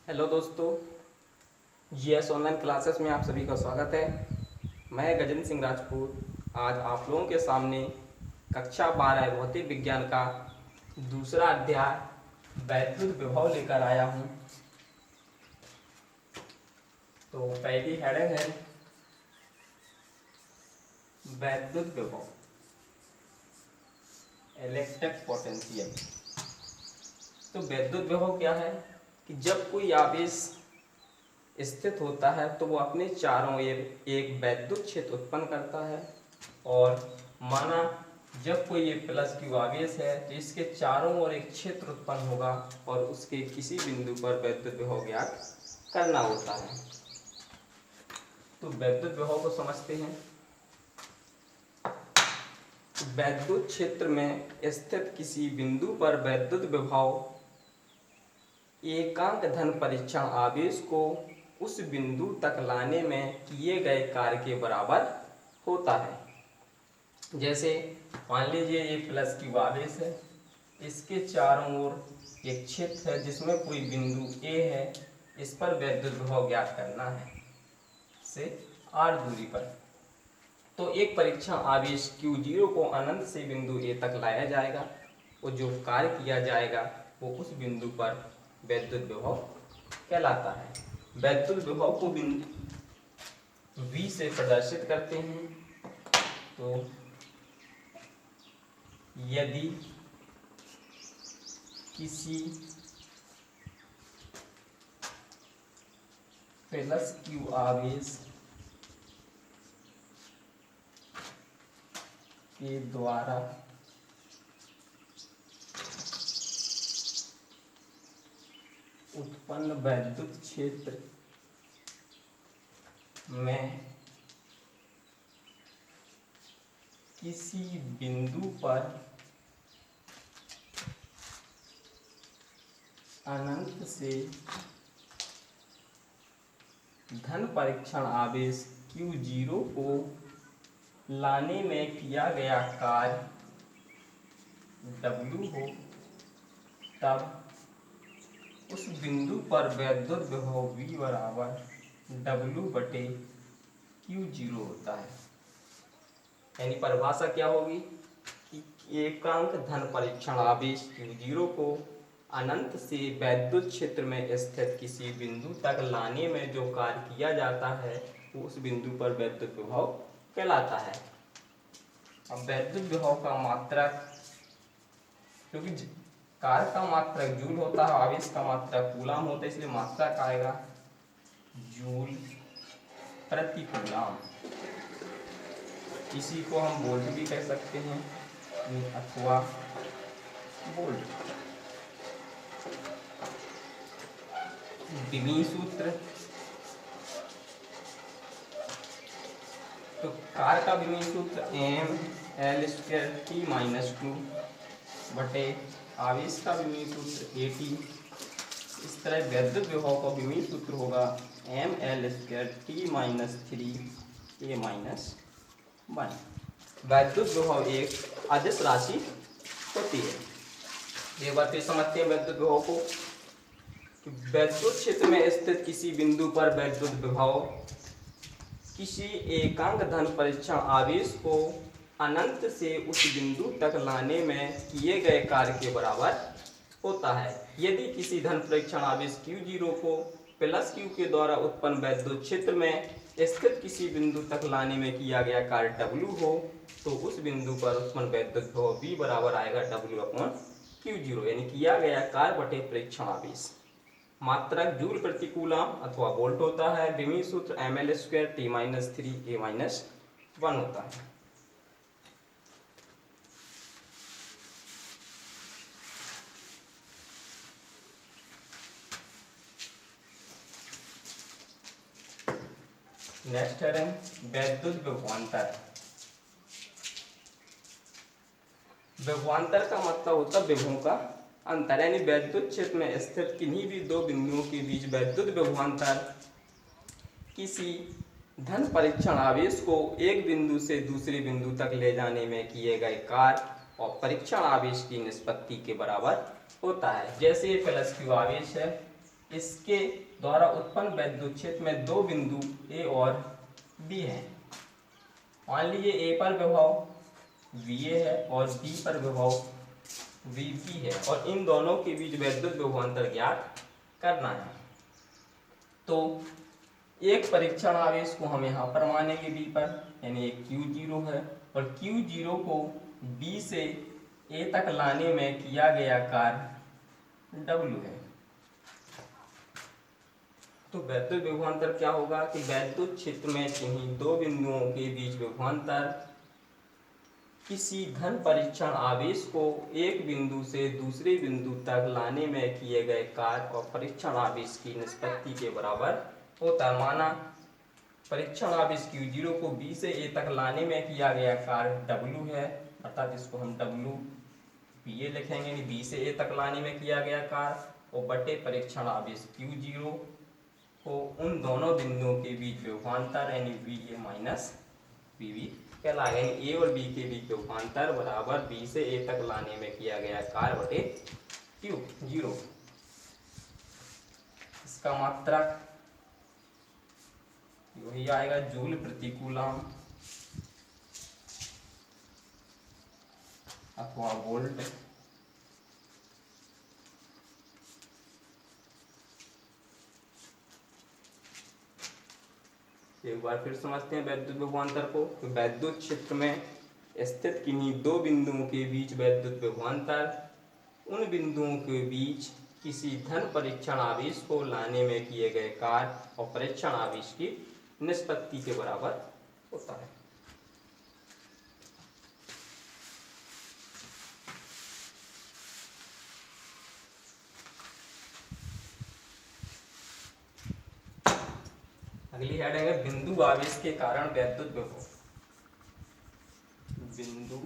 Hello दोस्तों, GS online classes में आप सभी का स्वागत है। मैं गजेंद्र सिंह राजपूत आज आप लोगों के सामने कक्षा 12 भौतिक विज्ञान का दूसरा अध्याय वैद्युत विभव लेकर आया हूं। तो पहली हेडिंग है वैद्युत विभव, इलेक्ट्रिक पोटेंशियल। तो वैद्युत विभव क्या है कि जब कोई आवेश स्थित होता है तो वो अपने चारों ओर एक वैद्युत क्षेत्र उत्पन्न करता है। और माना जब कोई ये प्लस क्यू आवेश है तो इसके चारों ओर एक क्षेत्र उत्पन्न होगा और उसके किसी बिंदु पर वैद्युत विभव ज्ञात करना होता है। तो वैद्युत विभव को समझते हैं। वैद्युत क्षेत्र में स्थित किसी बिंदु पर वैद्युत विभव एकांक धन परीक्षण आवेश को उस बिंदु तक लाने में किए गए कार्य के बराबर होता है। जैसे मान लीजिए ये प्लस क्यू आवेश है, इसके चारों ओर एक क्षेत्र है जिसमें कोई बिंदु ए है, इस पर वैद्युत विभव ज्ञात करना है से r दूरी पर। तो एक परीक्षण आवेश Q0 को अनंत से बिंदु ए तक लाया जाएगा और जो कार्य किया जाएगा वो उस बिंदु पर वैद्युत विभव कहलाता है। वैद्युत विभव को बिंदु V से प्रदर्शित करते हैं। तो यदि किसी प्लस क्यू आवेश के द्वारा उत्पन्न वैद्युत क्षेत्र में किसी बिंदु पर अनंत से धन परीक्षण आवेश Q0 को लाने में किया गया कार्य W हो, तब उस बिंदु पर वैद्युत विभव V बराबर W/Q0 होता है। यानी परिभाषा क्या होगी कि एकांक धन परीक्षण आवेश Q0 को अनंत से वैद्युत क्षेत्र में स्थित किसी बिंदु तक लाने में जो कार्य किया जाता है वो उस बिंदु पर वैद्युत विभव कहलाता है। अब वैद्युत विभव का मात्रक, क्योंकि कार्य का मात्रक जूल होता है, आवेश का मात्रक कूलाम होता है, इसलिए मात्रक आएगा जूल प्रति कूलाम। इसी को हम वोल्ट भी कह सकते हैं अथवा वोल्ट। विमीय सूत्र, तो कार्य का विमीय सूत्र mL²T-2 बटे आवेश का विमीय सूत्र AT। इस तरह वैद्युत विभव का विमीय सूत्र होगा mL²T-3A-1। वैद्युत विभव एक अदिश राशि होती है। एक बार फिर समझते हैं वैद्युत विभव को। वैद्युत क्षेत्र में स्थित किसी बिंदु पर वैद्युत विभव किसी एकांक धन परीक्षण आवेश को अनंत से उस बिंदु तक लाने में किए गए कार्य के बराबर होता है। यदि किसी धन परीक्षण आवेश Q0 को प्लस Q के द्वारा उत्पन्न वैद्युत क्षेत्र में स्थित किसी बिंदु तक लाने में किया गया कार्य W हो, तो उस बिंदु पर उत्पन्न वैद्युत विभव V बराबर आएगा W/Q0, यानी किया गया कार्य बटे परीक्षण आवेश। मात्रक जूल प्रति कूलाम अथवा वोल्ट होता है। विमीय सूत्र mL²T-3A-1 होता है। नेक्स्ट है वैद्युत विभवांतर। विभवांतर का मतलब होता है विभवों का अंतर, यानी वैद्युत क्षेत्र में स्थित किन्हीं भी दो बिंदुओं के बीच वैद्युत विभवांतर किसी धन परीक्षण आवेश को एक बिंदु से दूसरे बिंदु तक ले जाने में किए गए कार्य और परीक्षण आवेश की निष्पत्ति के बराबर होता है। जैसे प्लस क्यू आवेश है, इसके द्वारा उत्पन्न वैद्युत क्षेत्र में दो बिंदु ए और बी हैं। मान लीजिए ए पर विभव VA है और बी पर विभव VB है और इन दोनों के बीच वैद्युत विभवांतर ज्ञात करना है। तो एक परीक्षण आवेश को हम यहाँ पर मानेंगे B पर, यानी एक Q0 है और Q0 को B से A तक लाने में किया गया कार्य W है। तो वैद्युत विभवांतर क्या होगा कि वैद्युत क्षेत्र में किन्हीं दो बिंदुओं के बीच विभवांतर किसी धन परीक्षण आवेश को एक बिंदु से दूसरे बिंदु तक लाने में किए गए कार्य और परीक्षण आवेश की निष्पत्ति के बराबर होता है। माना परीक्षण आवेश Q0 को B से A तक लाने में किया गया कार्य W है, अर्थात इसको हम WPA लिखेंगे, यानी B से A तक लाने में किया गया कार्य और बटे परीक्षण आवेश Q0 को उन दोनों बिंदुओं के बीच विभवांतर यानी VA माइनस VB कहलाएगा, यानी A और B के बीच विभवांतर बराबर B से A तक लाने में किया गया कार्य बटे Q0। इसका मात्रक वही आएगा जूल प्रति कूलम अथवा वोल्ट। एक बार फिर समझते हैं वैद्युत विभवांतर को। तो वैद्युत क्षेत्र में स्थित किन्हीं दो बिंदुओं के बीच वैद्युत विभवांतर उन बिंदुओं के बीच किसी धन परीक्षण आवेश को लाने में किए गए कार्य और परीक्षण आवेश की निष्पत्ति के बराबर होता है। अगली हेडिंग है बिंदु आवेश के कारण वैद्युत विभव। बिंदु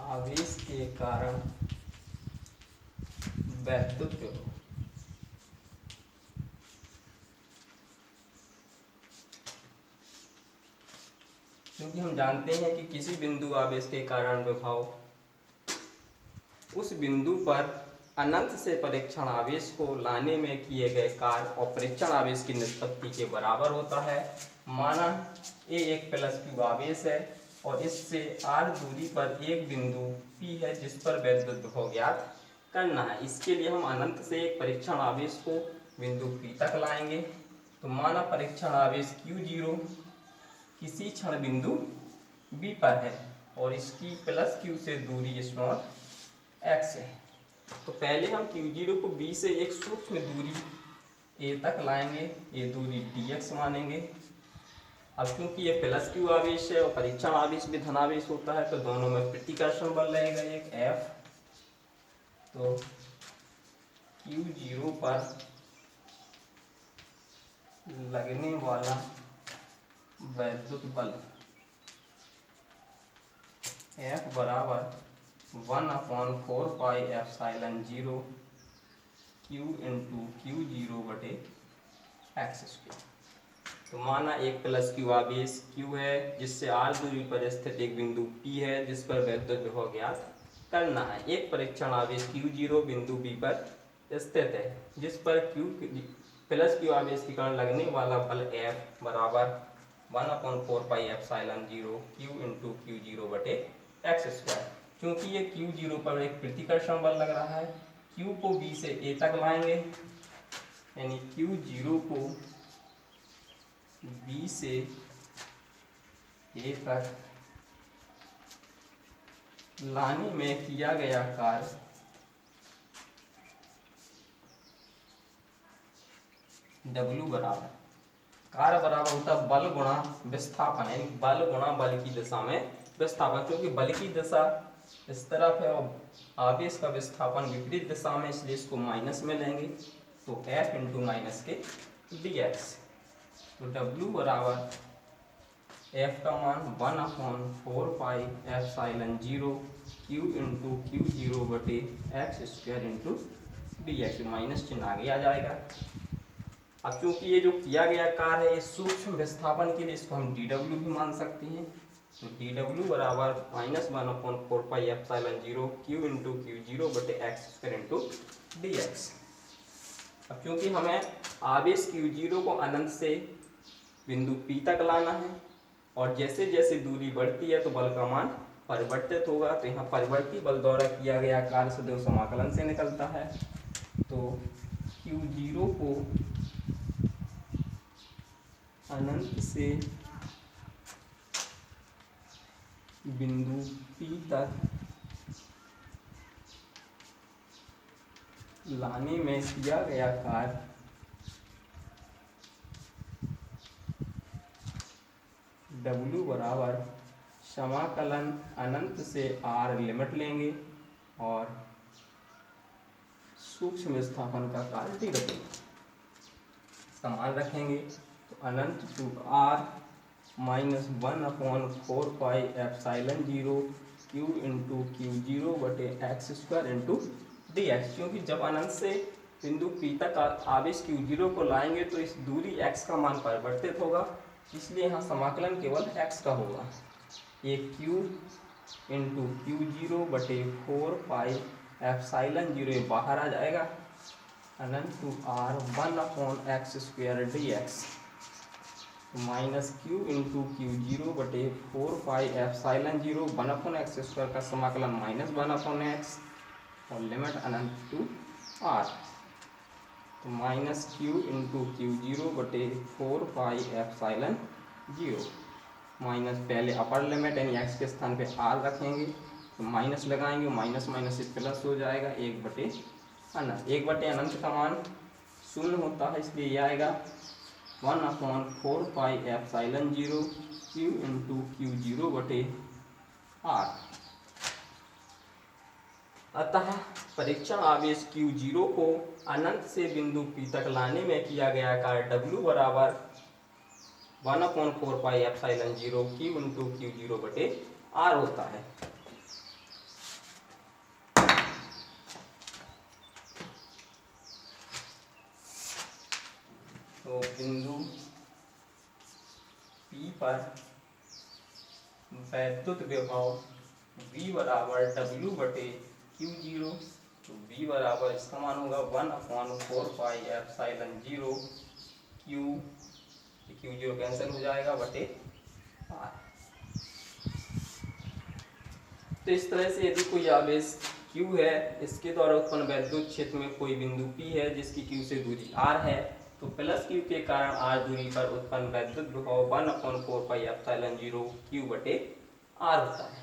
आवेश के कारण वैद्युत विभव। क्योंकि हम जानते हैं कि किसी बिंदु आवेश के कारण विभव उस बिंदु पर अनंत से परीक्षण आवेश को लाने में किए गए कार्य और परीक्षण आवेश की निष्पत्ति के बराबर होता है। माना A एक प्लस Q आवेश है और इससे R दूरी पर एक बिंदु P है जिस पर वैद्युत विभव ज्ञात करना है। इसके लिए हम अनंत से एक परीक्षण आवेश को बिंदु P तक लाएंगे। तो माना परीक्षण आवेश Q0 किसी क्षण बिंदु B पर है और इसकी प्लस Q से दूरी स्मॉल x है। तो पहले हम Q0 को B से एक सूक्ष्म दूरी A तक लाएंगे, ये दूरी dx मानेंगे। अब क्योंकि ये प्लस Q आवेश है और परीक्षण आवेश भी धनावेश होता है तो दोनों में प्रतिकर्षण बल रहेगा एक F। तो Q0 पर लगने वाला वैद्युत बल F बराबर 1/4 pi epsilon 0 Q into Q0 बटे एक्स स्क्वायर। तो माना एक प्लस Q आवेश Q है जिससे R दूरी पर स्थित एक बिंदु P है जिस पर वैद्युत विभव ज्ञात करना है। एक परीक्षण आवेश Q0 बिंदु B पर स्थित है जिस पर Q प्लस Q आवेश के कारण लगने वाला बल F बराबर 1/4 pi epsilon 0 Q into Q0 बटे एक्स स्क्वायर। क्योंकि ये Q0 पर एक प्रतिकर्षण बल लग रहा है, Q को B से A तक लाएंगे, यानी Q0 को B से A तक लाने में किया गया कार्य W बराबर कार्य बराबर होता है बल गुणा विस्थापन, यानी बल गुणा बल की दिशा में विस्थापन। क्योंकि बल की दिशा इस तरफ है और आवेश का विस्थापन विपरीत दिशा में, इसलिए इसको माइनस में लेंगे। तो F इंटू माइनस के dx। तो W बराबर F का मान 1/4 pi epsilon 0 Q into Q0 बटे x square into dx। Minus चिन्ह आगे आ जाएगा। अब क्योंकि ये जो किया गया कार्य है ये सूक्ष्म विस्थापन के लिए इसको हम dW भी मान सकते हैं। तो dw बराबर -1/4πε0 q इंटू Q0 बटे x² इंटू dx। अब क्योंकि हमें आवेश Q0 को अनंत से बिंदु P तक लाना है और जैसे जैसे दूरी बढ़ती है तो बल का मान परिवर्तित होगा, तो यहाँ परिवर्ती बल द्वारा किया गया कार्य सदैव समाकलन से निकलता है। तो Q0 को अनंत से बिंदु P तक लाने में किया गया कार्य W बराबर समाकलन अनंत से r लिमिट लेंगे और सूक्ष्म विस्थापन का कार्य d रखेंगे, समान रखेंगे। तो अनंत to r -1/4πε0 q into Q0 बटे x² इंटू dx। क्योंकि जब अनंत से बिंदु P तक आवेश Q0 को लाएंगे तो इस दूरी x का मान परिवर्तित होगा, इसलिए यहाँ समाकलन केवल x का होगा। ये q इंटू Q0 बटे 4πε0 बाहर आ जाएगा, अनंत to r 1/x² dx minus q into Q0 बटे 4πε0 1/x² का समाकलन -1/x और लिमिट अनंत टू r, तो माइनस q इंटू Q0 बटे 4πε0 माइनस पहले अपर लिमिट यानी x के स्थान पे r रखेंगे, तो माइनस लगाएंगे, माइनस माइनस से प्लस हो जाएगा 1/अनंत। 1/अनंत का मान 0 होता है, इसलिए यह आएगा 1/4πε0 q इंटू Q0 बटे r। अतः परीक्षण आवेश Q0 को अनंत से बिंदु P तक लाने में किया गया कार्य W बराबर 1/4πε0 q इंटू Q0 बटे r होता है। तो बिंदु P पर वैद्युत विभव V बराबर W बटे Q0, तो V बराबर इसका मान होगा 1/4πε0 Q0 कैंसिल हो जाएगा बटे R। तो इस तरह से यदि कोई आवेश Q है, इसके द्वारा उत्पन्न वैद्युत क्षेत्र में कोई बिंदु P है जिसकी Q से दूरी R है, तो प्लस Q के कारण R दूरी पर उत्पन्न वैद्युत विभव 1/4πε0 Q बटे R होता है।